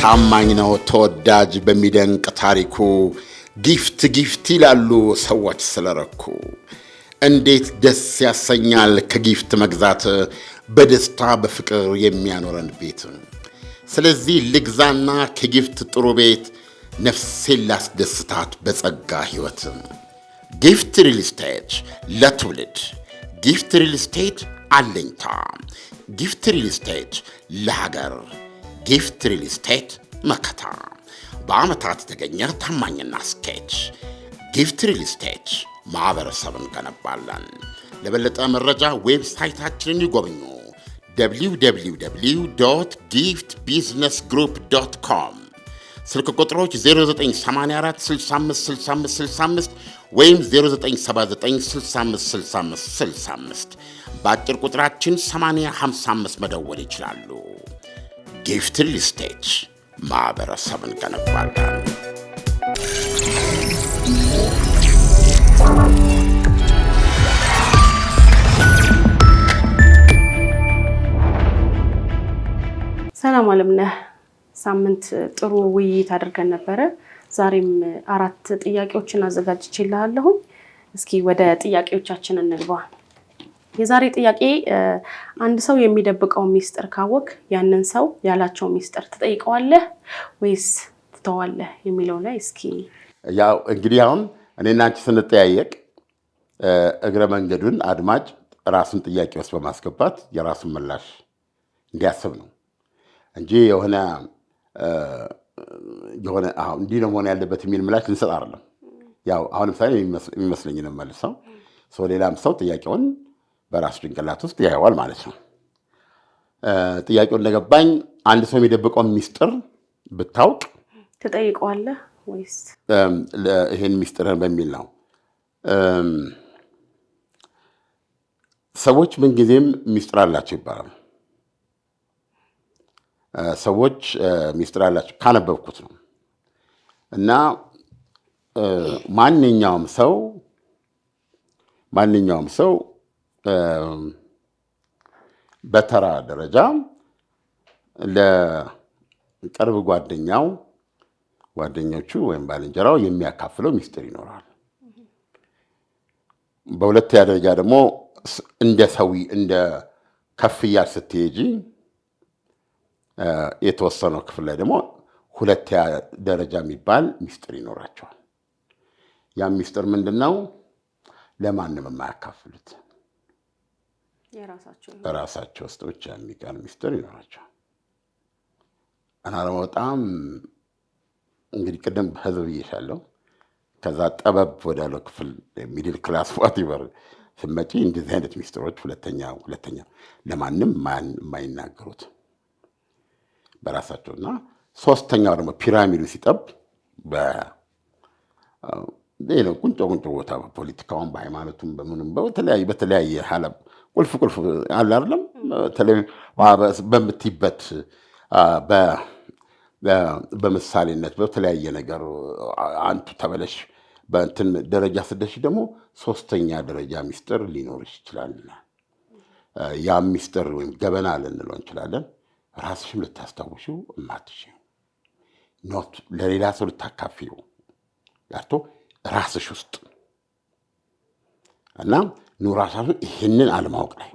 ታማኝ ነው ተወዳጅ በሚደንቅ ታሪኩ ጊፍት ይላሉ ሰዎች ስለረኩ። እንዴት ደስ ያሰኛል ከጊፍት መግዛት በደስታ በፍቅር የሚያኖረን ቤት። ስለዚህ ልግዛና ከጊፍት ጥሩ ቤት ነፍሴን ላስደስታት በጸጋ ሕይወት። ጊፍት ሪል ስቴት ለትውልድ ጊፍት ሪል ስቴት አለኝታ ጊፍት ሪል ስቴት ለሀገር ጊፍት ሪል ስቴት መከታ በዓመታት የተገኘ ታማኝና ስኬት። ጊፍት ሪል ስቴት ማህበረሰብን ገነባለን። ለበለጠ መረጃ ዌብሳይታችንን ይጎብኙ። www.giftbusinessgroup.com ስልክ ቁጥሮች 0984656565 ወይም 0979656565 በአጭር ቁጥራችን 8055 መደወል ይችላሉ። ጊፍት ሪል ስቴት ማህበረሰብን ገነባለን። ሰላም አለምነህ፣ ሳምንት ጥሩ ውይይት አድርገን ነበረ። ዛሬም 4 ጥያቄዎችን አዘጋጅቼልሃለሁ። እስኪ ወደ ጥያቄዎቻችን እንግባ። የዛሬ ጥያቄ አንድ ሰው የሚደብቀው ሚስጥር ካወቅ ያንን ሰው ያላቸው ሚስጥር ትጠይቀዋለህ ወይስ ትተዋለህ የሚለው ላይ እስኪ። ያው እንግዲህ አሁን እኔና አንቺ ስንጠያየቅ እግረ መንገዱን አድማጭ ራሱን ጥያቄ ውስጥ በማስገባት የራሱን ምላሽ እንዲያስብ ነው እንጂ የሆነ እንዲህ ነው መሆን ያለበት የሚል ምላሽ ልንሰጥ አይደለም። ያው አሁን ለምሳሌ የሚመስለኝ ነው መልሰው ሰው ሌላም ሰው ጥያቄውን በራሱ ጭንቅላት ውስጥ ያየዋል ማለት ነው። ጥያቄው እንደገባኝ አንድ ሰው የሚደብቀውን ሚስጥር ብታውቅ ትጠይቀዋለህ ወይስ ይሄን ሚስጥርን በሚል ነው። ሰዎች ምንጊዜም ሚስጥር አላቸው ይባላል። ሰዎች ሚስጥር አላቸው ካነበብኩት ነው። እና ማንኛውም ሰው በተራ ደረጃ ለቅርብ ጓደኞቹ ወይም ባልንጀራው የሚያካፍለው ሚስጥር ይኖራል። በሁለተኛ ደረጃ ደግሞ እንደ ከፍያ ስትሄጂ የተወሰነው ክፍል ላይ ደግሞ ሁለተኛ ደረጃ የሚባል ሚስጥር ይኖራቸዋል። ያ ሚስጥር ምንድን ነው? ለማንም የማያካፍሉት ራሳቸው ውስጥ ብቻ የሚቀር ሚስጥር ይኖራቸዋል። እና ደግሞ በጣም እንግዲህ ቅድም ህዝብ ብዬሻለሁ። ከዛ ጠበብ ወዳለው ክፍል ሚድል ክላስ ዋቲቨር ስመጪ እንደዚህ አይነት ሚስጥሮች ሁለተኛ ለማንም የማይናገሩት በራሳቸውና ሶስተኛው ደግሞ ፒራሚዱ ሲጠብ ቁንጮ ቦታ በፖለቲካውም በሃይማኖቱም በምንም በተለያየ ሀለብ ቁልፍ አለ አይደለም። በምትይበት በምሳሌነት በተለያየ ነገር አንቱ ተበለሽ በእንትን ደረጃ ስደሽ ደግሞ ሶስተኛ ደረጃ ሚስጥር ሊኖርሽ ይችላል። ያ ሚስጥር ወይም ገበና ልንለው እንችላለን። ራስሽም ልታስታውሽው እማትሽው ኖት ለሌላ ሰው ልታካፊው ያቶ ራስሽ ውስጥ እና ራሳችሁ ይህንን አለማወቅ ላይ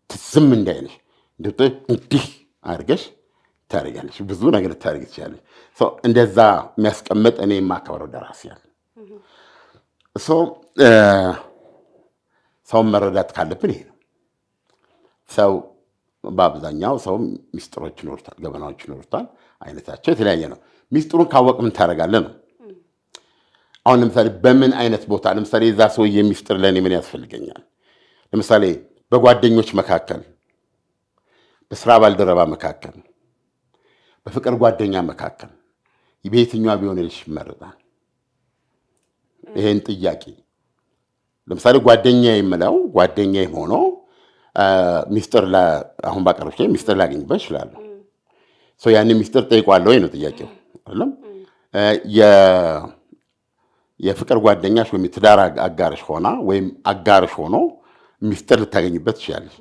ትዝም እንዳይልሽ እንዲህ አድርገሽ ታደርጊያለሽ። ብዙ ነገር ልታደርጊ ትችላለሽ። እንደዛ የሚያስቀምጥ እኔ የማከብረው ደራሲ ያለ ሰውን መረዳት ካለብን ይሄ ነው። ሰው በአብዛኛው ሰው ሚስጥሮች ይኖሩታል፣ ገበናዎች ይኖሩታል። አይነታቸው የተለያየ ነው። ሚስጥሩን ካወቅ ምን ታደርጋለህ ነው። አሁን ለምሳሌ በምን አይነት ቦታ ለምሳሌ የዛ ሰውዬ ሚስጥር ለእኔ ምን ያስፈልገኛል? ለምሳሌ በጓደኞች መካከል፣ በስራ ባልደረባ መካከል፣ በፍቅር ጓደኛ መካከል በየትኛዋ ቢሆንልሽ ይመረጣል? ይሄን ጥያቄ ለምሳሌ ጓደኛ የምለው ጓደኛዬ ሆኖ ሚስጥር አሁን ባቀረብሽ ሚስጥር ላገኝበት እችላለሁ። ያንን ሚስጥር ጠይቋለሁ ወይ ነው ጥያቄው አይደለም? የፍቅር ጓደኛሽ ወይም የትዳር አጋርሽ ሆና ወይም አጋርሽ ሆኖ ሚስጥር ልታገኝበት ትችላለሽ።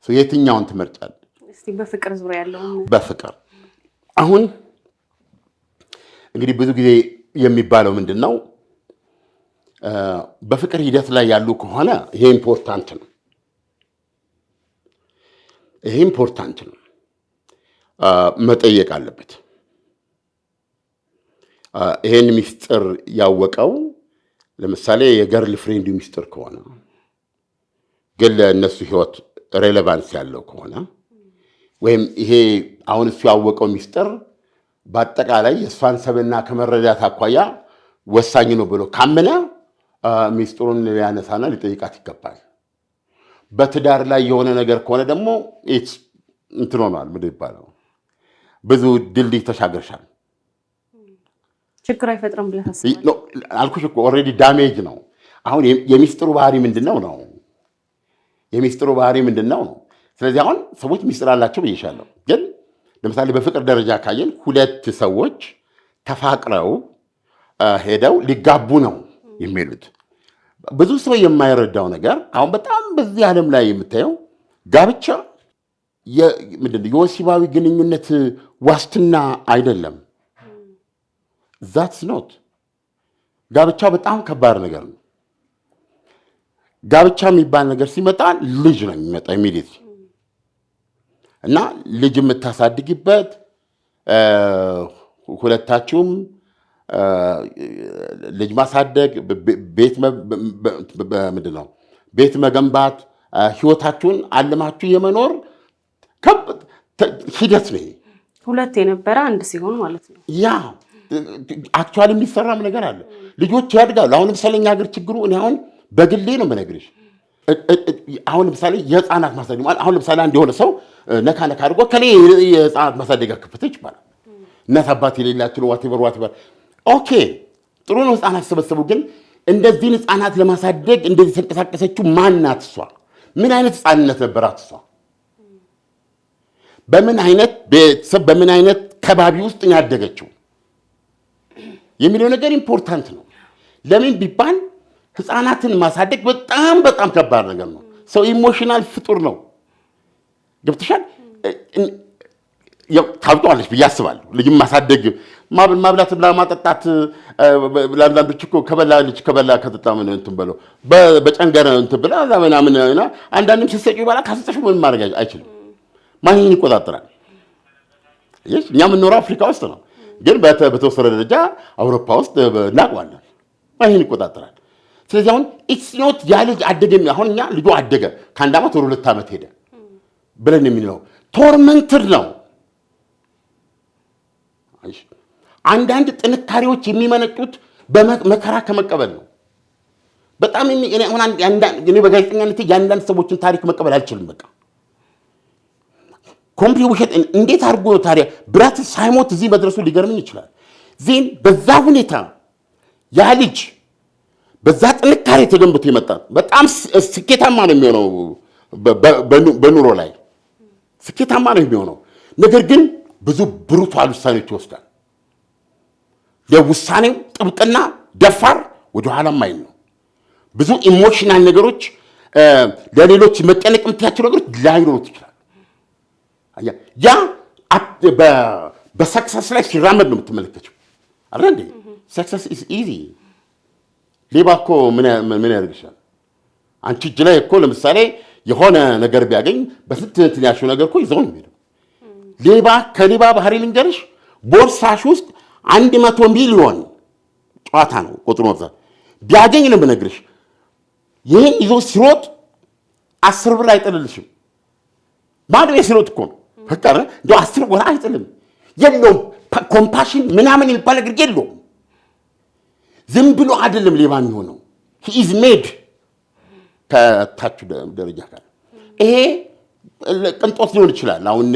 የትኛውን ትመርጫለሽ? እስቲ በፍቅር ዙሪያ ያለው በፍቅር አሁን እንግዲህ ብዙ ጊዜ የሚባለው ምንድን ነው በፍቅር ሂደት ላይ ያሉ ከሆነ ይሄ ኢምፖርታንት ነው። መጠየቅ አለበት። ይሄን ሚስጥር ያወቀው ለምሳሌ የገርል ፍሬንድ ሚስጥር ከሆነ ግን ለእነሱ ህይወት ሬሌቫንስ ያለው ከሆነ ወይም ይሄ አሁን እሱ ያወቀው ሚስጥር በአጠቃላይ የእሷን ሰብዕና ከመረዳት አኳያ ወሳኝ ነው ብሎ ካመነ ሚስጥሩን ሊያነሳና ሊጠይቃት ይገባል። በትዳር ላይ የሆነ ነገር ከሆነ ደግሞ እንትን ሆኗል ምንድን ይባለው ብዙ ድልድይ ተሻገርሻል። ችግር አይፈጥርም ብለህ ታስባለህ? አልኩሽ እኮ ኦልሬዲ ዳሜጅ ነው። አሁን የሚስጥሩ ባህሪ ምንድነው ነው የሚስጥሩ ባህሪ ምንድነው ነው። ስለዚህ አሁን ሰዎች ሚስጥር አላቸው ብዬሻለሁ። ግን ለምሳሌ በፍቅር ደረጃ ካየን ሁለት ሰዎች ተፋቅረው ሄደው ሊጋቡ ነው የሚሉት። ብዙ ሰው የማይረዳው ነገር አሁን በጣም በዚህ ዓለም ላይ የምታየው ጋብቻ ምንድነው የወሲባዊ ግንኙነት ዋስትና አይደለም። ዛትስ ኖት። ጋብቻ በጣም ከባድ ነገር ነው። ጋብቻ የሚባል ነገር ሲመጣ ልጅ ነው የሚመጣ ኢሚዲየትሊ እና ልጅ የምታሳድግበት ሁለታችሁም ልጅ ማሳደግ ቤት መገንባት ህይወታችሁን አለማችሁ የመኖር ሂደት ነው። ሁለት የነበረ አንድ ሲሆን ማለት ነው። ያ አክቹዋሊ የሚሰራም ነገር አለ። ልጆች ያድጋሉ። አሁን ለምሳሌ እኛ ሀገር ችግሩ እኔ አሁን በግሌ ነው የምነግርሽ። አሁን ለምሳሌ የህፃናት ማሳደግ ማለት አሁን ለምሳሌ አንድ የሆነ ሰው ነካ አድርጎ ከኔ የህፃናት ማሳደጊያ ከፈተች ይባላል። እናት አባት የሌላቸው ዋቴቨር ኦኬ ጥሩ ነው። ህፃናት ሰበሰቡ። ግን እንደዚህን ህፃናት ለማሳደግ እንደዚህ ተንቀሳቀሰችው ማናት? እሷ ምን አይነት ህፃንነት ነበራት? እሷ በምን አይነት ቤተሰብ በምን አይነት ከባቢ ውስጥ ያደገችው የሚለው ነገር ኢምፖርታንት ነው። ለምን ቢባል ህፃናትን ማሳደግ በጣም በጣም ከባድ ነገር ነው። ሰው ኢሞሽናል ፍጡር ነው። ገብተሻል? ታውቂዋለሽ ብዬ አስባለሁ። ልጅም ማሳደግ ማብላትና ማጠጣት ለአንዳንዶች እኮ ከበላ ከጠጣ ምን እንትን በለው በጨንገረ እንትን ብላ ምናምን አንዳንድም ስትሰጪው ይባላል። ካሰጠሽው ምን ማድረግ አይችልም። ማን ይቆጣጠራል? እኛ የምንኖረው አፍሪካ ውስጥ ነው፣ ግን በተወሰነ ደረጃ አውሮፓ ውስጥ እናውቀዋለን። ማን ይቆጣጠራል? ስለዚህ አሁን ኢትስ ኖት ያ ልጅ አደገ። አሁን እኛ ልጁ አደገ ከ1 ዓመት ወደ 2 ዓመት ሄደ ብለን የምንለው ቶርመንትድ ነው። አንዳንድ ጥንካሬዎች የሚመነጩት በመከራ ከመቀበል ነው። በጣም እኔ በጋዜጠኛነት የአንዳንድ ሰዎችን ታሪክ መቀበል አልችልም። በቃ ኮምፕሊ ውሸት እንዴት አድርጎ ታዲያ ብራት ሳይሞት እዚህ መድረሱ ሊገርምኝ ይችላል። ዜን በዛ ሁኔታ ያ ልጅ በዛ ጥንካሬ ተገንብቶ ይመጣል። በጣም ስኬታማ ነው የሚሆነው፣ በኑሮ ላይ ስኬታማ ነው የሚሆነው። ነገር ግን ብዙ ብሩታል ውሳኔዎች ይወስዳል። ለውሳኔው ጥብቅና ደፋር ወደኋላ ማይል ነው። ብዙ ኢሞሽናል ነገሮች ለሌሎች መቀነቅ የምትያቸው ነገሮች ላይኖሩት ይችላል። ያ በሰክሰስ ላይ ሲራመድ ነው የምትመለከችው አይደል እንዴ? ሰክሰስ ኢዝ ኢዚ። ሌባ እኮ ምን ያደርግሻል? አንቺ እጅ ላይ እኮ ለምሳሌ የሆነ ነገር ቢያገኝ በስንት እንትን ያልሽው ነገር እኮ ይዘው ነው የሚሄደው። ሌባ ከሌባ ባህሪ ልንገርሽ፣ ቦርሳሽ ውስጥ 100 ሚሊዮን ጨዋታ ነው ቁጥሩ ነው ቢያገኝ ነው የምነግርሽ። ይህን ይዞ ሲሮጥ 10 ብር አይጥልልሽም። ባዶ ሲሮጥ እኮ ነው በቃ እንደው 10 ብር አይጥልም። የለውም ኮምፓሽን ምናምን የሚባል ነገር የለውም። ዝም ብሎ አይደለም ሌባ የሚሆነው። he is made ከታች ደረጃ ጋር ይሄ ቅንጦት ሊሆን ይችላል። አሁን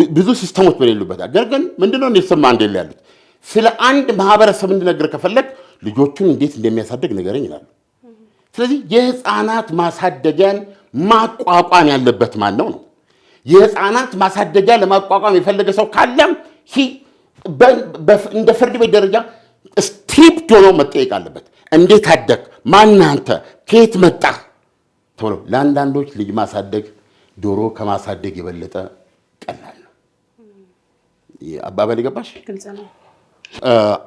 ብዙ ሲስተሞች በሌሉበት አገር ግን ምንድነው እንደሰማ እንደሌለ ያሉት ስለ አንድ ማህበረሰብ እንድነግር ከፈለግ ልጆቹን እንዴት እንደሚያሳድግ ነገረኝ ይላሉ። ስለዚህ የህፃናት ማሳደጊያን ማቋቋም ያለበት ማን ነው? የህፃናት ማሳደጊያ ለማቋቋም የፈለገ ሰው ካለም እንደ ፍርድ ቤት ደረጃ ስትሪፕት ሆኖ መጠየቅ አለበት። እንዴት አደግ? ማናንተ ከየት መጣ ተብሎ። ለአንዳንዶች ልጅ ማሳደግ ዶሮ ከማሳደግ የበለጠ ቀላል ነው። አባባል ይገባሽ? ግልጽ ነው።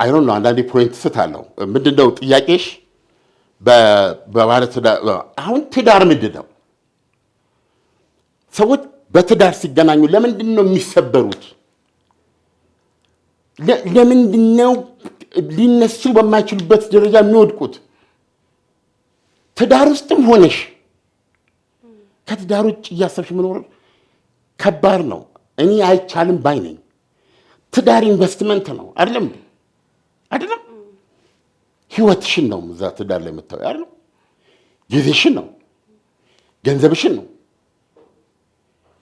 አይሮን ነው አንዳንዴ ፖይንት ስታለው ምንድነው ጥያቄሽ? በማለት አሁን ትዳር ምንድን ነው? ሰዎች በትዳር ሲገናኙ ለምንድን ነው የሚሰበሩት? ለምንድን ነው ሊነሱ በማይችሉበት ደረጃ የሚወድቁት? ትዳር ውስጥም ሆነሽ ከትዳር ውጭ እያሰብሽ መኖር ከባድ ነው። እኔ አይቻልም ባይ ነኝ። ትዳር ኢንቨስትመንት ነው አይደለም? አይደለም? ህይወትሽን ነው እዛ ትዳር ላይ የምታየው አይደለም? ጊዜሽን ነው፣ ገንዘብሽን ነው።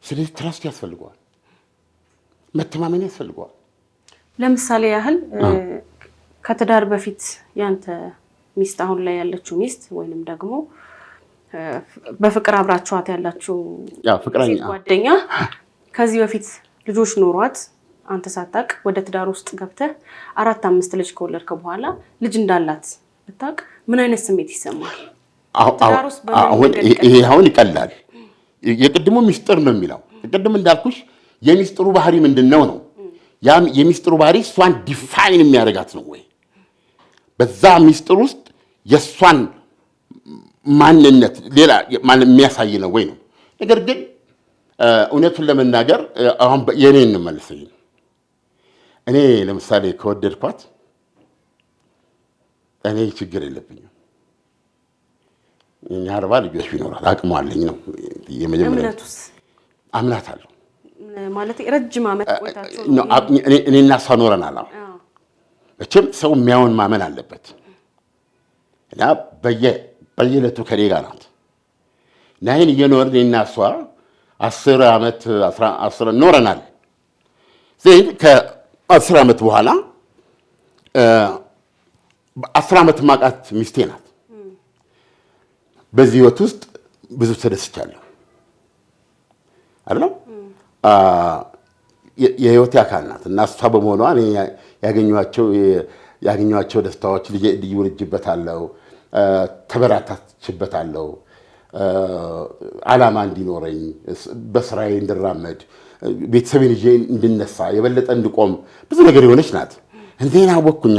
ስለዚህ ትረስት ያስፈልገዋል፣ መተማመን ያስፈልገዋል። ለምሳሌ ያህል ከትዳር በፊት ያንተ ሚስት አሁን ላይ ያለችው ሚስት ወይንም ደግሞ በፍቅር አብራችኋት ያላችሁ ጓደኛ ከዚህ በፊት ልጆች ኖሯት አንተ ሳታውቅ ወደ ትዳር ውስጥ ገብተህ 4-5 ልጅ ከወለድክ በኋላ ልጅ እንዳላት ብታውቅ ምን አይነት ስሜት ይሰማል? ይሄ አሁን ይቀላል። የቅድሙ ሚስጥር ነው የሚለው። ቅድም እንዳልኩሽ የሚስጥሩ ባህሪ ምንድነው ነው? ያም የሚስጥሩ ባህሪ እሷን ዲፋይን የሚያደርጋት ነው ወይ? በዛ ሚስጥር ውስጥ የእሷን ማንነት ሌላ ማለት የሚያሳይ ነው ወይ ነው? ነገር ግን እውነቱን ለመናገር አሁን የኔን እንመልሰኝ። እኔ ለምሳሌ ከወደድኳት እኔ ችግር የለብኝም። እኛ 40 ልጆች ቢኖራል አቅሙ አለኝ ነው የመጀመሪያ አምናታለሁ። ማለት ረጅም ዓመት ቆይታችሁ ነው እኔና እሷ ኖረናል። መቼም ሰው የሚያውን ማመን አለበት። እና በየዕለቱ ከኔ ጋር ናት። እና ይህን እየኖርን እኔና እሷ 10 ዓመት 10 ኖረናል። ከ10 ዓመት በኋላ 10 ዓመት ማቃት ሚስቴ ናት። በዚህ ህይወት ውስጥ ብዙ ተደስቻለሁ አይደል? የህይወት አካል ናት እና እሷ በመሆኗ እኔ ያገኘኋቸው ደስታዎች ልዩ ልጅበታለሁ፣ ተበራታችበታለሁ፣ ዓላማ እንዲኖረኝ፣ በስራዬ እንድራመድ፣ ቤተሰቤን ይዤ እንድነሳ፣ የበለጠ እንድቆም ብዙ ነገር የሆነች ናት። እንዴና አወኩኝ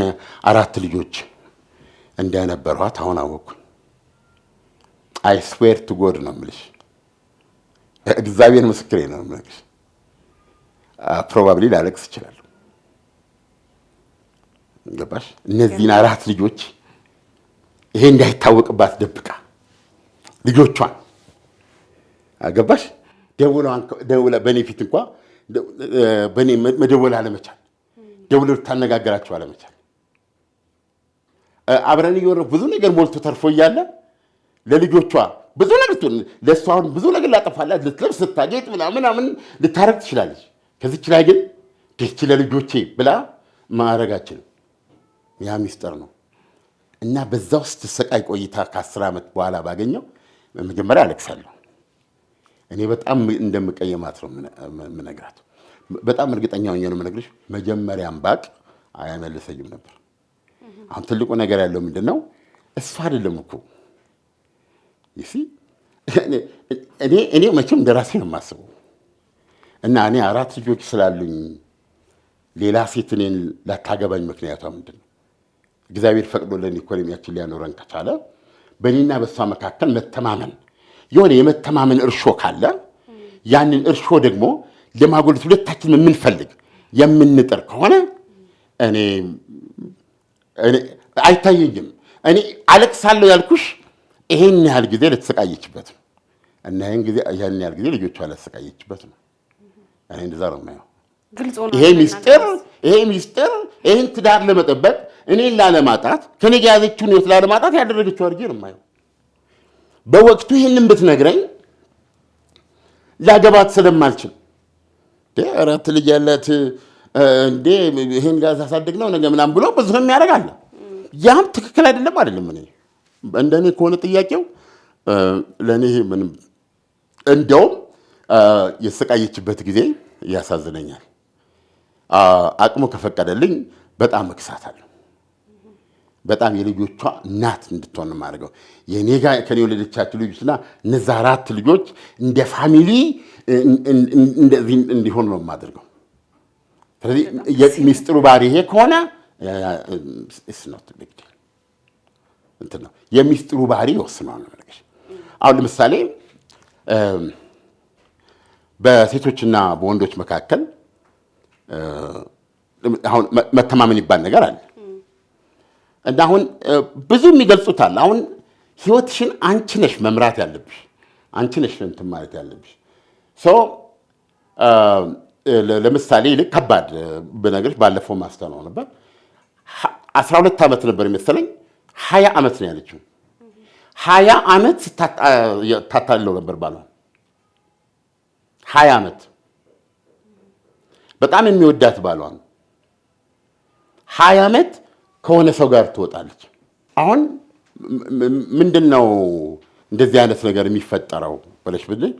4 ልጆች እንደነበሯት አሁን አወኩኝ። አይ ስዌር ቱ ጎድ ነው የምልሽ፣ እግዚአብሔር ምስክሬ ነው የምልሽ። ፕሮባብሊ ላለቅስ እችላለሁ። ገባሽ? እነዚህን 4 ልጆች ይሄ እንዳይታወቅባት ደብቃ ልጆቿን ገባሽ? ደውላ በእኔ ፊት እንኳን በእኔ መደወል አለመቻል፣ ደውላ ልታነጋገራቸው አለመቻል፣ አብረን እየወረድን ብዙ ነገር ሞልቶ ተርፎ እያለ ለልጆቿ ብዙ ነገር ለእሷ አሁን ብዙ ነገር ላጠፋላት ልትለብስ ስታጌጥ ምናምን ልታረግ ትችላለች። ከዚች ላይ ግን ደስ ለልጆቼ ብላ ማረጋችንም ያ ሚስጥር ነው። እና በዛ ውስጥ ሰቃይ ቆይታ ከ10 ዓመት በኋላ ባገኘው መጀመሪያ አለቅሳለሁ። እኔ በጣም እንደምቀየማት ነው የምነግራት። በጣም እርግጠኛ ሆኜ ነው የምነግርሽ። መጀመሪያም ባቅ አይመልሰኝም ነበር። አሁን ትልቁ ነገር ያለው ምንድነው? እሷ አይደለም እኮ እኔ መቼም እንደራሴ ነው የማስበው። እና እኔ 4 ልጆች ስላሉኝ ሌላ ሴት እኔን ላታገባኝ ምክንያቷ ምንድን ነው? እግዚአብሔር ፈቅዶልን ኢኮኖሚያችን ሊያኖረን ከቻለ በእኔና በሷ መካከል መተማመን የሆነ የመተማመን እርሾ ካለ ያንን እርሾ ደግሞ ለማጎልበት ሁለታችን የምንፈልግ የምንጥር ከሆነ እኔ አይታየኝም። እኔ አለቅሳለሁ ያልኩሽ ይሄን ያህል ጊዜ ለተሰቃየችበት ነው። እና ይሄን ያህል ጊዜ ልጆቿ ለተሰቃየችበት ነው። እኔ እንደዛ ነው የማየው። ይሄ ሚስጥር ይሄን ትዳር ለመጠበቅ እኔን ላለማጣት ከኔ ጋር ያዘችውን ህይወት ላለማጣት ያደረገችው አድርጌ ነው የማየው። በወቅቱ ይሄንን ብትነግረኝ ላገባት ስለማልችል 4 ልጅ ያላት እንዴ ይሄን ጋር ሳሳድግ ነው ነገ ምናምን ብሎ ብዙ የሚያደርጋል። ያም ትክክል አይደለም። እኔ እንደኔ ከሆነ ጥያቄው ለኔ ምንም እንደውም የሰቃየችበት ጊዜ ያሳዝነኛል። አቅሙ ከፈቀደልኝ በጣም እክሳታለሁ። በጣም የልጆቿ እናት እንድትሆን ማድረገው የኔ ጋር ከኔ ወለደቻቸው ልጆችና እነዛ 4 ልጆች እንደ ፋሚሊ እንደዚህ እንዲሆን ነው የማደርገው። ስለዚህ የሚስጥሩ ባህሪ ይሄ ከሆነ ስኖት ቢግ እንትን ነው የሚስጥሩ ባህሪ ይወስነዋል ነው ነገር። አሁን ለምሳሌ በሴቶችና በወንዶች መካከል አሁን መተማመን ይባል ነገር አለ እና አሁን ብዙ የሚገልጹታል። አሁን ህይወትሽን አንቺ ነሽ መምራት ያለብሽ፣ አንቺ ነሽ እንትን ማለት ያለብሽ። ለምሳሌ ልክ ከባድ በነገሮች ባለፈው ማስተናው ነበር 12 ዓመት ነበር የሚመስለኝ 20 ዓመት ነው ያለችው። 20 ዓመት ታታለው ነበር ባለው 20 ዓመት በጣም የሚወዳት ባሏን 20 ዓመት ከሆነ ሰው ጋር ትወጣለች። አሁን ምንድነው እንደዚህ አይነት ነገር የሚፈጠረው ብለሽ ብለኝ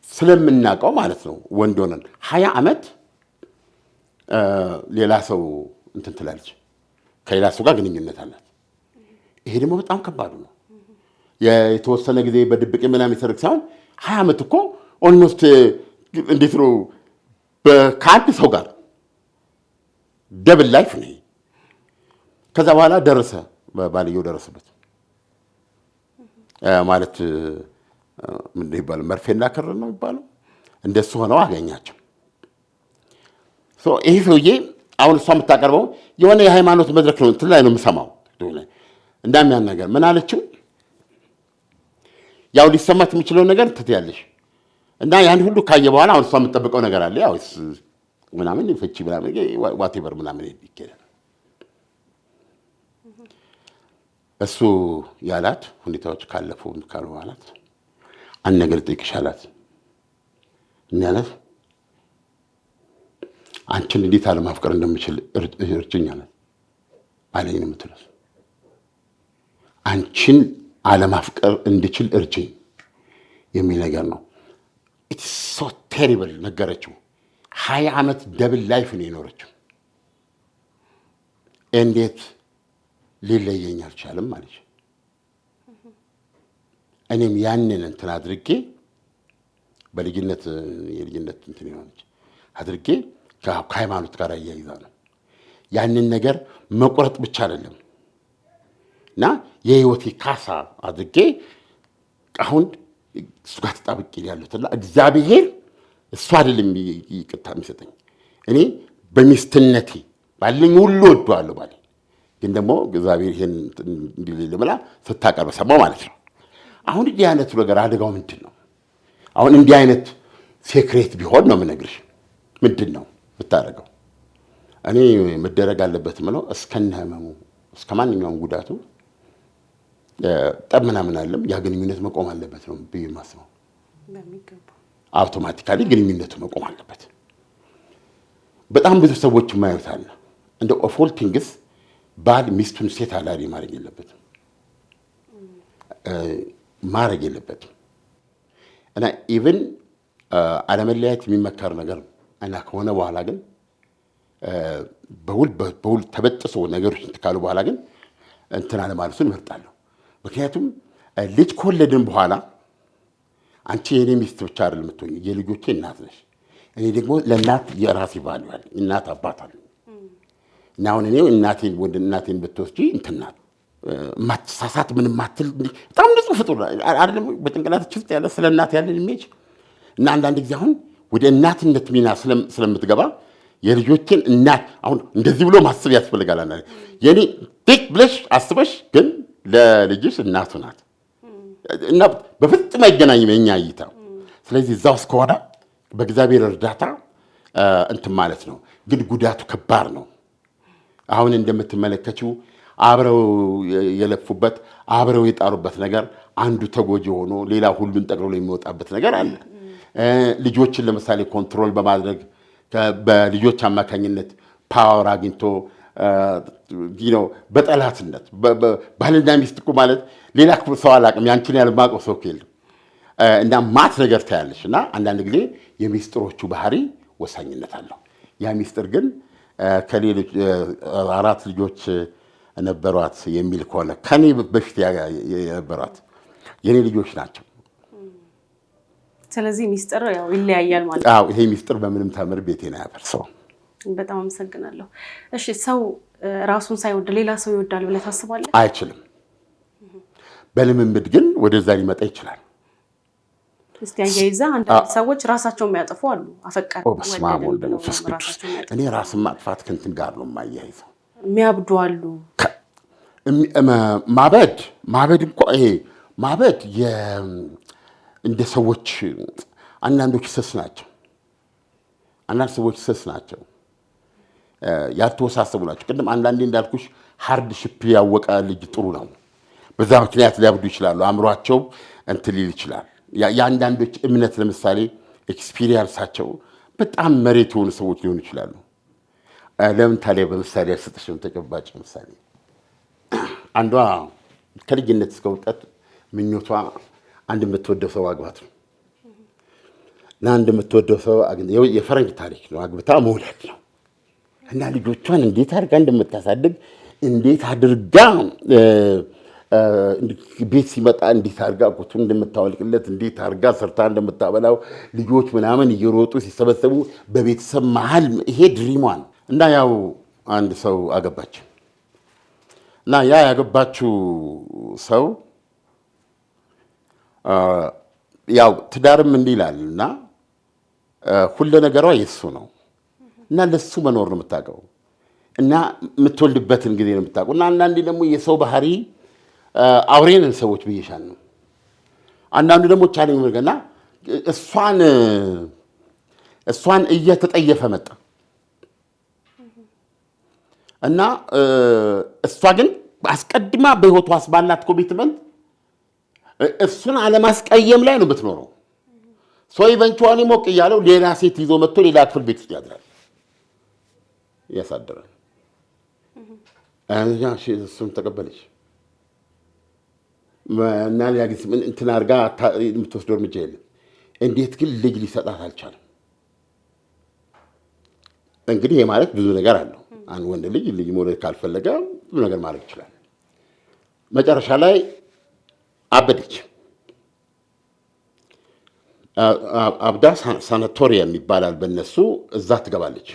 ስለምናውቀው ማለት ነው። ወንድ ሆነን 20 ዓመት ሌላ ሰው እንትን ትላለች፣ ከሌላ ሰው ጋር ግንኙነት አላት። ይሄ ደግሞ በጣም ከባድ ነው። የተወሰነ ጊዜ በድብቅ ምናምን የሚሰርቅ ሳይሆን 20 ዓመት እኮ ኦልሞስት እንዴት ነው ከአንድ ሰው ጋር ደብል ላይፍ ነው። ከዛ በኋላ ደረሰ ባልየው ደረሰበት ማለት ምን ይባላል መርፌና ክር ነው የሚባለው። እንደሱ ሆነው አገኛቸው። ይሄ ሰውዬ አሁን እሷ የምታቀርበው የሆነ የሃይማኖት መድረክ ነው እንትን ላይ ነው የምሰማው። እንዳሚያን ነገር ምን አለችው? ያው ሊሰማት የሚችለው ነገር ትትያለሽ እና ያን ሁሉ ካየ በኋላ አሁን እሷ የምትጠብቀው ነገር አለ። ያው ምናምን ፍቺ ምናምን ዋቴቨር ምናምን ይኬዳል። እሱ ያላት ሁኔታዎች ካለፉ ካሉ ማለት አንድ ነገር ልጠይቅሽ አላት። እና ያላት አንቺን እንዴት አለማፍቀር እንደምችል እርጅኝ አላት። አለኝ ነው የምትለው። አንቺን አለማፍቀር እንድችል እርጅኝ የሚል ነገር ነው። ኢትስ ሶ ቴሪብል ነገረችው። 20 ዓመት ደብል ላይፍ ነው የኖረችው። እንዴት ሊለየኝ አልቻለም ማለች። እኔም ያንን እንትን አድርጌ በልጅነት የልጅነት እንትን ይሆነች አድርጌ ከሃይማኖት ጋር አያይዛ ነው ያንን ነገር መቆረጥ ብቻ አይደለም እና የህይወቴ ካሳ አድርጌ አሁን እሱ ጋር ተጣብቄ ያለሁትና እግዚአብሔር እሱ አይደለም ይቅርታ የሚሰጠኝ እኔ በሚስትነቴ ባለኝ ሁሉ ወደዋለሁ ባለ ግን ደግሞ እግዚአብሔር ይሄን እንዲል ብላ ስታቀርብ ሰማው ማለት ነው። አሁን እንዲህ አይነት ነገር አደጋው ምንድን ነው? አሁን እንዲህ አይነት ሴክሬት ቢሆን ነው የምነግርሽ። ምንድን ነው የምታደርገው? እኔ መደረግ አለበት ምለው እስከነ ህመሙ እስከ ማንኛውም ጉዳቱ ጠብ ምናምን አለም ያ ግንኙነት መቆም አለበት ነው ብዬ የማስበው። አውቶማቲካሊ ግንኙነቱ መቆም አለበት። በጣም ብዙ ሰዎች የማዩት አለ እንደ ኦፍ ኦል ቲንግስ ባል ሚስቱን ሴት አዳሪ ማድረግ የለበትም እና ኢቭን አለመለያየት የሚመከር ነገር እና ከሆነ በኋላ ግን በውል ተበጥሶ ነገሮች ካሉ በኋላ ግን እንትን አለ ማለቱን እመርጣለሁ። ምክንያቱም ልጅ ከወለድን በኋላ አንቺ የኔ ሚስት ብቻ አይደል የምትሆኚ የልጆቼ እናት ነሽ። እኔ ደግሞ ለእናት የራሴ ቫልዩ አለ፣ እናት አባት አለ እና አሁን እኔ እናቴን ብትወስጂ እንትን ናት ማትሳሳት ምንም ማትል በጣም ንጹህ ፍጡር አይደለም በጭንቅላታችን ውስጥ ያለ ስለ እናት ያለን ኢሜጅ እና አንዳንድ ጊዜ አሁን ወደ እናትነት ሚና ስለምትገባ የልጆቼን እናት አሁን እንደዚህ ብሎ ማሰብ ያስፈልጋል። የኔ ቴክ ብለሽ አስበሽ ግን ለልጅሽ እናቱ ናት እና በፍጹም አይገናኝም የኛ እይታ። ስለዚህ እዛ ውስጥ ከሆነ በእግዚአብሔር እርዳታ እንትን ማለት ነው። ግን ጉዳቱ ከባድ ነው። አሁን እንደምትመለከችው አብረው የለፉበት አብረው የጣሩበት ነገር አንዱ ተጎጂ ሆኖ ሌላ ሁሉን ጠቅልሎ የሚወጣበት ነገር አለ። ልጆችን ለምሳሌ ኮንትሮል በማድረግ በልጆች አማካኝነት ፓወር አግኝቶ በጠላትነት ባልና ሚስት እኮ ማለት ሌላ ሰው አላውቅም ያንቺን ያልማውቀው ሰው የለም እና ማት ነገር ታያለሽ። እና አንዳንድ ጊዜ የሚስጥሮቹ ባህሪ ወሳኝነት አለው። ያ ሚስጥር ግን ከሌሎች 4 ልጆች ነበሯት የሚል ከሆነ ከኔ በፊት የነበሯት የኔ ልጆች ናቸው። ስለዚህ ሚስጥር ያው ይለያያል ማለት ነው። ይሄ ሚስጥር በምንም ተአምር ቤቴን አያፈርሰው። በጣም አመሰግናለሁ። እሺ ሰው ራሱን ሳይወድ ሌላ ሰው ይወዳል ብለህ ታስባለህ? አይችልም። በልምምድ ግን ወደዛ ሊመጣ ይችላል። እስቲ አያይዘህ አንዳንድ ሰዎች ራሳቸውን የሚያጠፉ አሉ። አፈቀር እኔ ራስን ማጥፋት ከእንትን ጋር ነው የማያይዘው። የሚያብዱ አሉ። ማበድ እንኳ ይሄ ማበድ እንደ ሰዎች አንዳንዶች ስስ ናቸው። አንዳንድ ሰዎች ስስ ናቸው፣ ያልተወሳሰቡ ናቸው። ቅድም አንዳንዴ እንዳልኩሽ ሃርድሺፕ ያወቀ ልጅ ጥሩ ነው። በዛ ምክንያት ሊያብዱ ይችላሉ። አእምሯቸው እንትን ሊል ይችላል። የአንዳንዶች እምነት ለምሳሌ ኤክስፒሪየንሳቸው በጣም መሬት የሆኑ ሰዎች ሊሆኑ ይችላሉ። ለምን ታዲያ በምሳሌ ያልሰጠሽም ተጨባጭ ምሳሌ አንዷ ከልጅነት እስከ እውቀት ምኞቷ አንድ የምትወደው ሰው አግባት ነው እና አንድ የምትወደው ሰው የፈረንጅ ታሪክ ነው፣ አግብታ መውለድ ነው እና ልጆቿን እንዴት አድርጋ እንደምታሳድግ እንዴት አድርጋ ቤት ሲመጣ እንዴት አድርጋ ቁቱን እንደምታወልቅለት እንዴት አድርጋ ሰርታ እንደምታበላው ልጆች ምናምን እየሮጡ ሲሰበሰቡ በቤተሰብ መሀል ይሄ ድሪሟን እና ያው አንድ ሰው አገባች እና ያ ያገባችው ሰው ያው ትዳርም እንዲህ ይላል እና ሁሉ ነገሯ የሱ ነው እና ለሱ መኖር ነው የምታውቀው እና የምትወልድበትን ጊዜ ነው የምታውቀው። እና አንዳንዴ ደግሞ የሰው ባህሪ አውሬንን ሰዎች ብዬሻል ነው። አንዳንዱ ደግሞ ቻለኝ ምርገና እሷን እየተጠየፈ መጣ እና እሷ ግን አስቀድማ በህይወቷ አስባላት ኮሚትመንት እሱን አለማስቀየም ላይ ነው የምትኖረው። ሰው ኢቨንቹዋሊ ሞቅ እያለው ሌላ ሴት ይዞ መጥቶ ሌላ ክፍል ቤት ውስጥ ያድራል፣ ያሳድራል። እሱም ተቀበለች እና ሌላ ጊዜ እንትን አድርጋ የምትወስደው እርምጃ የለም። እንዴት ግን ልጅ ሊሰጣት አልቻለም? እንግዲህ ይህ ማለት ብዙ ነገር አለው። አንድ ወንድ ልጅ መውለድ ካልፈለገ ብዙ ነገር ማድረግ ይችላል። መጨረሻ ላይ አበደች። አብዳ ሳናቶሪየም ይባላል በእነሱ፣ እዛ ትገባለች።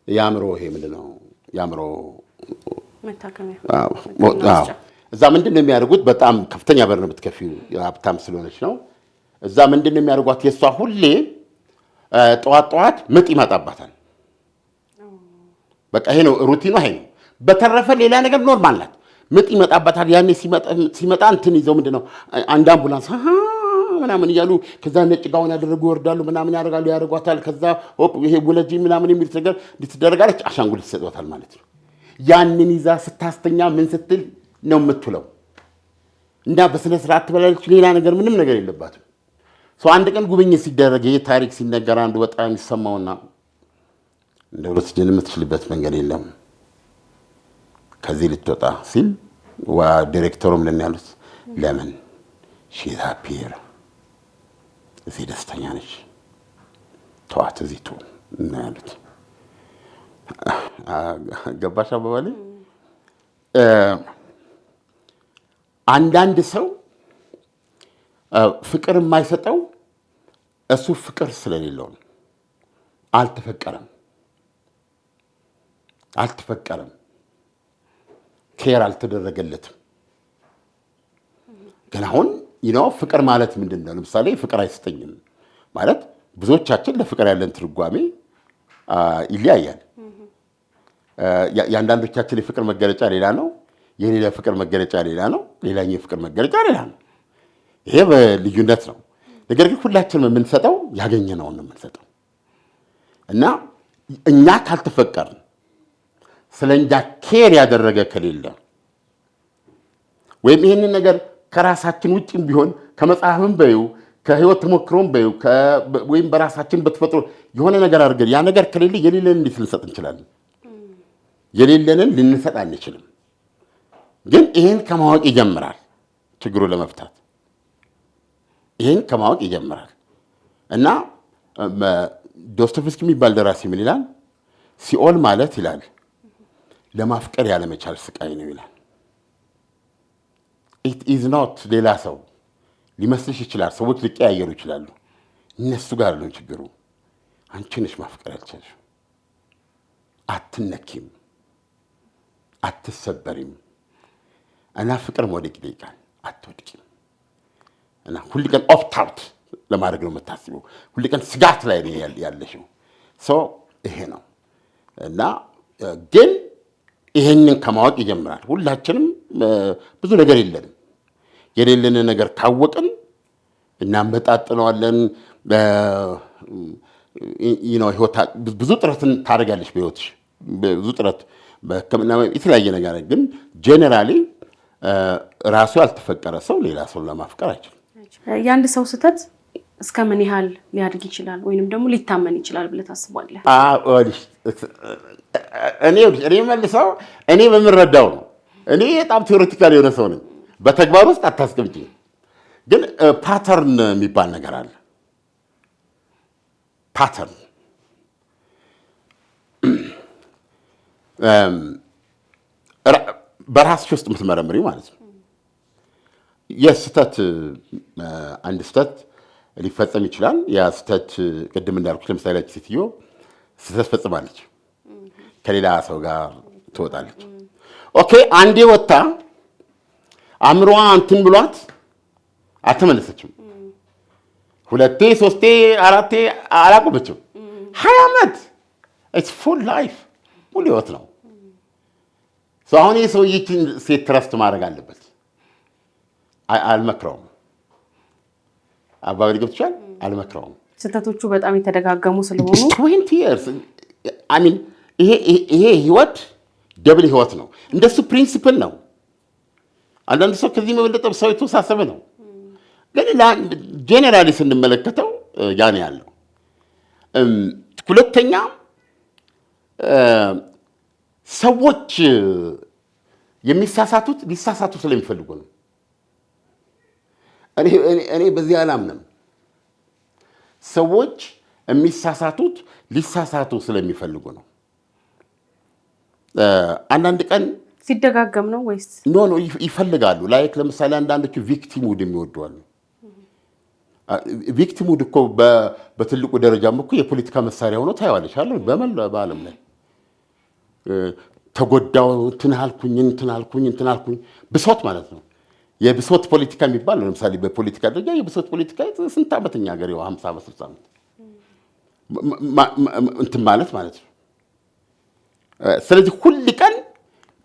የአእምሮ ይሄ ምንድን ነው የአእምሮ መታከሚያ። እዛ ምንድን ነው የሚያደርጉት? በጣም ከፍተኛ በር ነው የምትከፊው፣ ሀብታም ስለሆነች ነው። እዛ ምንድን ነው የሚያደርጓት? የእሷ ሁሌ ጠዋት ጠዋት ምጥ ይመጣባታል። በቃ ይሄ ነው ሩቲኑ፣ ይሄ ነው። በተረፈ ሌላ ነገር ኖርማል ናት። ምጥ ይመጣባታል። ያኔ ሲመጣ እንትን ይዘው ምንድን ነው አንድ አምቡላንስ ምናምን እያሉ ከዛ ነጭ ጋውን ያደረጉ ይወርዳሉ፣ ምናምን ያደርጋሉ፣ ያደርጓታል። ከዛ ይሄ ውለጂ ምናምን የሚሉት ነገር እንድትደረጋለች አሻንጉሊት ትሰጧታል ማለት ነው። ያንን ይዛ ስታስተኛ ምን ስትል ነው የምትውለው እና በስነ ስርዓት ትበላለች። ሌላ ነገር ምንም ነገር የለባትም። ሰው አንድ ቀን ጉብኝት ሲደረግ ይሄ ታሪክ ሲነገር አንዱ በጣም የሚሰማውና እንደ ልትድን የምትችልበት መንገድ የለም ከዚህ ልትወጣ ሲል ዲሬክተሩም ልን ያሉት ለምን ሺዝ ሃፒር እዚህ ደስተኛ ነች ተዋት እዚህ ትሁን እና ያሉት። ገባሽ አባባሌ? አንዳንድ ሰው ፍቅር የማይሰጠው እሱ ፍቅር ስለሌለው ነው። አልተፈቀረም፣ ኬር አልተደረገለትም። ግን አሁን ፍቅር ማለት ምንድን ነው? ለምሳሌ ፍቅር አይሰጠኝም ማለት ብዙዎቻችን ለፍቅር ያለን ትርጓሜ ይለያያል። የአንዳንዶቻችን የፍቅር መገለጫ ሌላ ነው፣ የሌላ ፍቅር መገለጫ ሌላ ነው፣ ሌላኛው የፍቅር መገለጫ ሌላ ነው። ይሄ በልዩነት ነው። ነገር ግን ሁላችንም የምንሰጠው ያገኘነውን ነው የምንሰጠው እና እኛ ካልተፈቀርን ስለ እኛ ኬር ያደረገ ከሌለ ወይም ይህንን ነገር ከራሳችን ውጭም ቢሆን ከመጽሐፍም በዩ ከህይወት ተሞክሮም በዩ ወይም በራሳችን በተፈጥሮ የሆነ ነገር አድርገን ያ ነገር ከሌለ የሌለንን እንዴት ልንሰጥ እንችላለን? የሌለንን ልንሰጥ አንችልም። ግን ይህን ከማወቅ ይጀምራል ችግሩ ለመፍታት። ይህን ከማወቅ ይጀምራል እና ዶስቶቭስኪ የሚባል ደራሲ ምን ይላል? ሲኦል ማለት ይላል ለማፍቀር ያለመቻል ስቃይ ነው ይላል። ኢት ኢዝ ኖት ሌላ ሰው ሊመስልሽ ይችላል። ሰዎች ሊቀያየሩ ይችላሉ። እነሱ ጋር ነው ችግሩ። አንቺ ነሽ ማፍቀር ያልቻልሽው። አትነኪም፣ አትሰበሪም እና ፍቅር መውደቅ ይጠይቃል። አትወድቂም እና ሁል ቀን ኦፕት አውት ለማድረግ ነው የምታስበው። ሁል ቀን ስጋት ላይ ነው ያለሽው። ይሄ ነው እና ግን ይሄንን ከማወቅ ይጀምራል። ሁላችንም ብዙ ነገር የለንም። የሌለን ነገር ካወቅን እናመጣጥነዋለን። ብዙ ጥረትን ታደርጋለች በህይወትሽ፣ ብዙ ጥረት በሕክምና የተለያየ ነገር። ግን ጄኔራሊ ራሱ ያልተፈቀረ ሰው ሌላ ሰው ለማፍቀር አይችልም። የአንድ ሰው ስህተት እስከ ምን ያህል ሊያድግ ይችላል ወይንም ደግሞ ሊታመን ይችላል ብለህ ታስባለህ? እኔ መልሰው እኔ በምረዳው ነው። እኔ በጣም ቴዎሬቲካል የሆነ ሰው ነኝ። በተግባር ውስጥ አታስቀምጪ። ግን ፓተርን የሚባል ነገር አለ። ፓተርን በራስሽ ውስጥ የምትመረምሪ ማለት ነው። የስህተት አንድ ስህተት ሊፈጸም ይችላል። ያ ስህተት ቅድም እንዳልኩሽ ለምሳሌ ሴትዮ ስህተት ፈጽማለች፣ ከሌላ ሰው ጋር ትወጣለች። ኦኬ አንዴ ወጣ አእምሮዋ እንትን ብሏት አልተመለሰችም። ሁለቴ ሶስቴ አራቴ አላቆመችም። 20 ዓመት ኢትስ ፉል ላይፍ፣ ሙሉ ህይወት ነው። አሁን የሰውዬችን ሴት ትረስት ማድረግ አለበት። አልመክረውም። አባባል ገብቶሻል? አልመክረውም። ስህተቶቹ በጣም የተደጋገሙ ስለሆኑ 20 years ይሄ ህይወት ደብል ህይወት ነው። እንደሱ ፕሪንሲፕል ነው። አንዳንድ ሰው ከዚህ የበለጠ ሰው የተወሳሰበ ነው። ግን ጄኔራሊ ስንመለከተው ያን ያለው። ሁለተኛ ሰዎች የሚሳሳቱት ሊሳሳቱ ስለሚፈልጉ ነው። እኔ በዚህ አላምንም። ሰዎች የሚሳሳቱት ሊሳሳቱ ስለሚፈልጉ ነው። አንዳንድ ቀን ሲደጋገም ነው ወይስ ኖ ይፈልጋሉ። ላይክ ለምሳሌ አንዳንዶቹ ቪክቲም ውድ የሚወዱ አሉ። ቪክቲም ውድ እኮ በትልቁ ደረጃም እኮ የፖለቲካ መሳሪያ ሆኖ ታየዋለች አለ በዓለም ላይ ተጎዳው እንትን አልኩኝ ብሶት ማለት ነው። የብሶት ፖለቲካ የሚባል ነው። ለምሳሌ በፖለቲካ ደረጃ የብሶት ፖለቲካ ስንት ዓመተኛ ሀገር 50 ዓመት 60 ዓመት እንትን ማለት ነው። ስለዚህ ሁል ቀን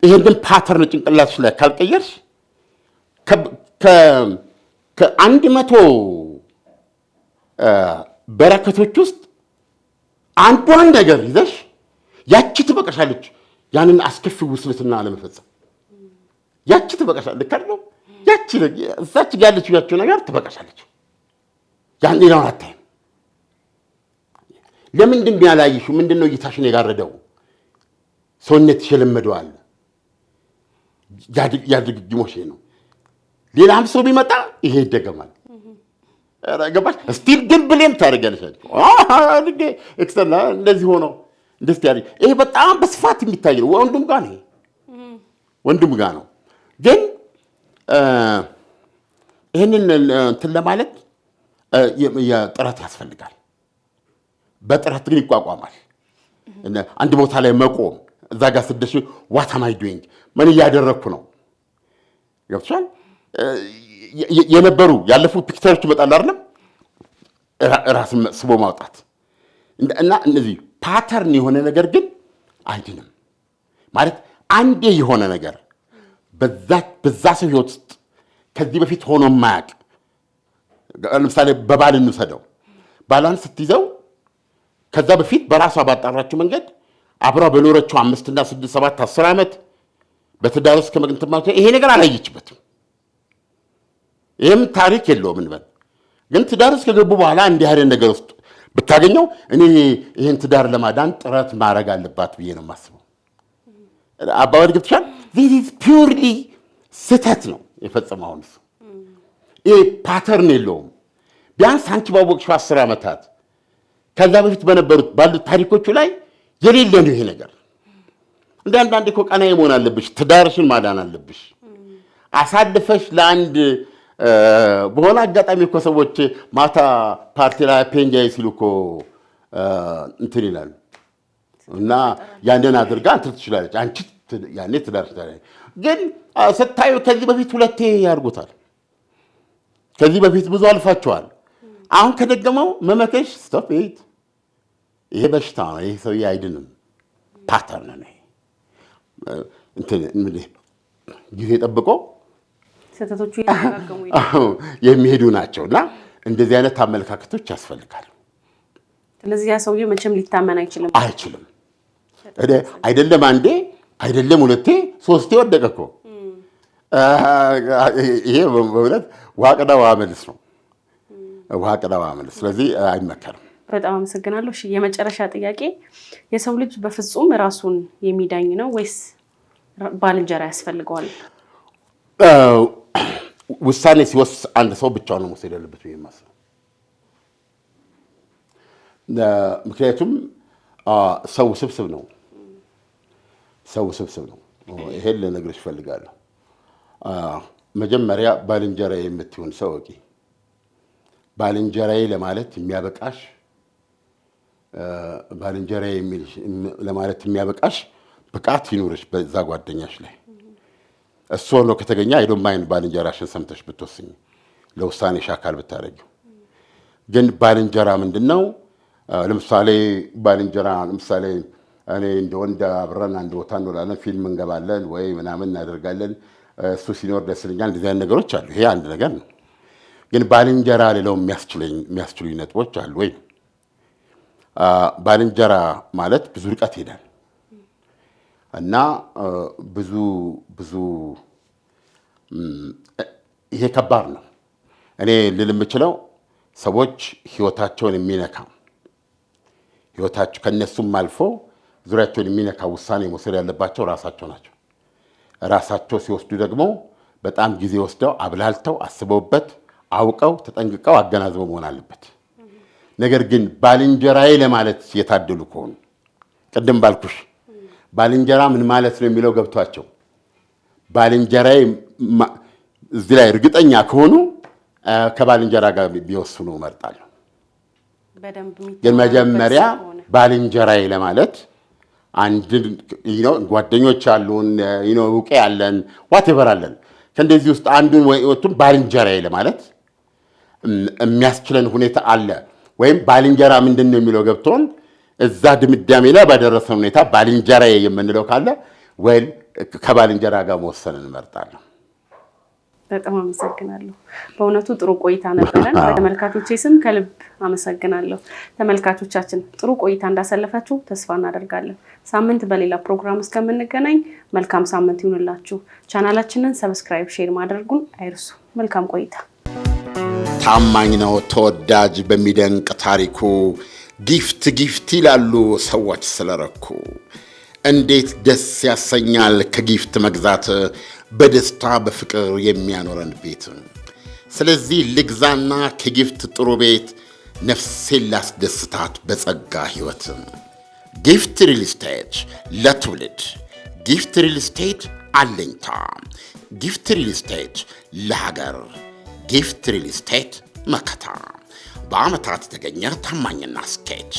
ይሄንን ፓተርን ጭንቅላትሽ ላይ ካልቀየርሽ ከ100 በረከቶች ውስጥ አንዷን ነገር ይዘሽ ያቺ ትበቃሻለች። ያንን አስከፊ ውስልትና ለመፈጸም ያቺ ትበቃሻለች። ካለው ያቺ እዛች ያለችው ያቺ ነገር ትበቃሻለች። ያን ሌላውን አታይም። ለምንድን ነው ያላየሽው? ምንድን ነው እይታሽን የጋረደው? ሰውነትሽ የለመደዋል። ያድግግሞሽ ነው። ሌላም ሰው ቢመጣ ይሄ ይደገማል። ገባሽ? ስቲል ግን ብሌም ታደርጊያለሽ። ኤክስተርና እንደዚህ ሆኖ እንደዚህ ያለ ይሄ በጣም በስፋት የሚታይ ነው። ወንዱም ጋር ነው። ግን ይህንን እንትን ለማለት ጥረት ያስፈልጋል። በጥረት ግን ይቋቋማል። አንድ ቦታ ላይ መቆም እዛ ጋር ስደሽ ዋት አም አይ ዱይንግ ምን እያደረግኩ ነው? ገብቶሻል? የነበሩ ያለፉ ፒክቸሮች ይመጣሉ አይደለም? ራስን ስቦ ማውጣት እና እነዚህ ፓተርን የሆነ ነገር ግን አይድንም ማለት አንዴ የሆነ ነገር በዛ ሰው ህይወት ውስጥ ከዚህ በፊት ሆኖ የማያውቅ ለምሳሌ በባል እንውሰደው። ባሏን ስትይዘው ከዛ በፊት በራሷ ባጣራችው መንገድ አብራ በኖረችው 5 እና 6 7 10 ዓመት በትዳር ውስጥ ከመግንት ማለት ይሄ ነገር አላየችበትም። ይሄም ታሪክ የለውም እንበል። ግን ትዳር ውስጥ ከገቡ በኋላ እንዲህ አይነት ነገር ውስጥ ብታገኘው እኔ ይሄን ትዳር ለማዳን ጥረት ማድረግ አለባት ብዬ ነው የማስበው። አባባል ገብቶሻል? this is purely ስህተት ነው የፈጸመው። አሁን ይሄ ፓተርን የለውም። ቢያንስ አንቺ ባወቅሽው 10 ዓመታት ከዛ በፊት በነበሩት ባሉት ታሪኮቹ ላይ የሌለ ነው ይሄ ነገር። አንዳንዴ እኮ ቀናኢ መሆን አለብሽ። ትዳርሽን ማዳን አለብሽ። አሳልፈሽ ለአንድ በሆነ አጋጣሚ እኮ ሰዎች ማታ ፓርቲ ላይ ፔንጃይ ሲሉ እኮ እንትን ይላሉ እና ያንን አድርጋ እንትን ትችላለች። አንቺ ያኔ ትዳር ትችላለች። ግን ስታዩ ከዚህ በፊት ሁለቴ ያርጉታል። ከዚህ በፊት ብዙ አልፋቸዋል። አሁን ከደገመው መመከሽ ስቶፕ ኢት። ይሄ በሽታ ነው። ይሄ ሰውዬ አይድንም። ፓተርን ነው። ጊዜ ጠብቆ ስህተቶቹ እየተደጋገሙ የሚሄዱ ናቸው እና እንደዚህ አይነት አመለካከቶች ያስፈልጋሉ። ስለዚህ ያ ሰውዬ መቼም ሊታመን አይችልም። አይደለም አንዴ፣ አይደለም ሁለቴ፣ ሶስቴ ወደቀ እኮ። ይሄ በእውነት ውሃ ቅዳ ውሃ መልስ ነው። ውሃ ቅዳ ውሃ መልስ። ስለዚህ አይመከርም። በጣም አመሰግናለሁ። እሺ የመጨረሻ ጥያቄ፣ የሰው ልጅ በፍጹም ራሱን የሚዳኝ ነው ወይስ ባልንጀራ ያስፈልገዋል? ውሳኔ ሲወስድ አንድ ሰው ብቻውን መውሰድ ያለበት ብዬ የማስበው። ምክንያቱም ሰው ስብስብ ነው። ይሄን ልነግርሽ እፈልጋለሁ። መጀመሪያ ባልንጀራዬ የምትሆን ሰው እቂ። ባልንጀራዬ ለማለት የሚያበቃሽ ብቃት ይኑርሽ በዛ ጓደኛሽ ላይ። እሱ ሆኖ ከተገኘ አይዶማይን ባልንጀራሽን ሰምተሽ ብትወስኝ፣ ለውሳኔሽ አካል ብታደርጊው። ግን ባልንጀራ ምንድን ነው? ለምሳሌ ባልንጀራ እኔ እንደ ወንድ አብረን አንድ ቦታ እንውላለን፣ ፊልም እንገባለን ወይ ምናምን እናደርጋለን። እሱ ሲኖር ደስ ይለኛል። እንደዚህ አይነት ነገሮች አሉ። ይሄ አንድ ነገር ነው። ግን ባልንጀራ ሌላው የሚያስችሉኝ ነጥቦች አሉ ወይ? ባልንጀራ ማለት ብዙ ርቀት ሄዳል እና ብዙ ይሄ ከባድ ነው። እኔ ልል የምችለው ሰዎች ህይወታቸውን የሚነካ ከነሱም አልፎ ዙሪያቸውን የሚነካ ውሳኔ መውሰድ ያለባቸው ራሳቸው ናቸው። ራሳቸው ሲወስዱ ደግሞ በጣም ጊዜ ወስደው አብላልተው አስበውበት አውቀው ተጠንቅቀው አገናዝበው መሆን አለበት። ነገር ግን ባልንጀራዬ ለማለት የታደሉ ከሆኑ ቅድም ባልኩሽ ባልንጀራ ምን ማለት ነው የሚለው ገብቷቸው ባልንጀራዬ እዚህ ላይ እርግጠኛ ከሆኑ ከባልንጀራ ጋር ቢወስኑ እመርጣለሁ። ግን መጀመሪያ ባልንጀራዬ ለማለት አንድን ጓደኞች አሉን፣ እውቄ ያለን ዋቴቨር አለን። ከእንደዚህ ውስጥ አንዱን ወይቱን ባልንጀራዬ ለማለት የሚያስችለን ሁኔታ አለ ወይም ባልንጀራ ምንድን ነው የሚለው ገብቶን እዛ ድምዳሜ ላይ ባደረሰን ሁኔታ ባልንጀራዬ የምንለው ካለ ወይ ከባልንጀራ ጋር መወሰን እንመርጣለን። በጣም አመሰግናለሁ። በእውነቱ ጥሩ ቆይታ ነበረን። በተመልካቾቼ ስም ከልብ አመሰግናለሁ። ተመልካቾቻችን ጥሩ ቆይታ እንዳሳለፋችሁ ተስፋ እናደርጋለን። ሳምንት በሌላ ፕሮግራም እስከምንገናኝ መልካም ሳምንት ይሁንላችሁ። ቻናላችንን ሰብስክራይብ፣ ሼር ማድረጉን አይርሱ። መልካም ቆይታ። ታማኝ ነው ተወዳጅ በሚደንቅ ታሪኩ ጊፍት ይላሉ ሰዎች ስለረኩ። እንዴት ደስ ያሰኛል ከጊፍት መግዛት በደስታ በፍቅር የሚያኖረን ቤት። ስለዚህ ልግዛና ከጊፍት ጥሩ ቤት ነፍሴን ላስደስታት በጸጋ ሕይወት። ጊፍት ሪል ስቴት ለትውልድ ጊፍት ሪል ስቴት አለኝታ። ጊፍት ሪል ስቴት ለሀገር ጊፍት ሪል ስቴት መከታ። በዓመታት የተገኘ ታማኝና ስኬች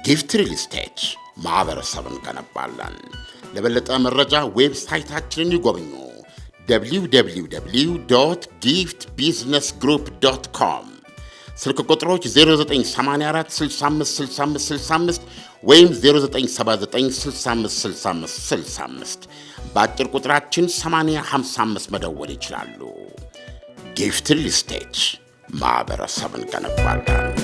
ጊፍት ሪል ስቴት ማህበረሰብን ገነባለን። ለበለጠ መረጃ ዌብሳይታችንን ይጎብኙ። www.giftbusinessgroup.com ስልክ ቁጥሮች 0984 65 65 65 ወይም 0979 65 65 በአጭር ቁጥራችን 8055 መደወል ይችላሉ። ጊፍት ሪል ስቴት ማህበረሰብን ገነባለን።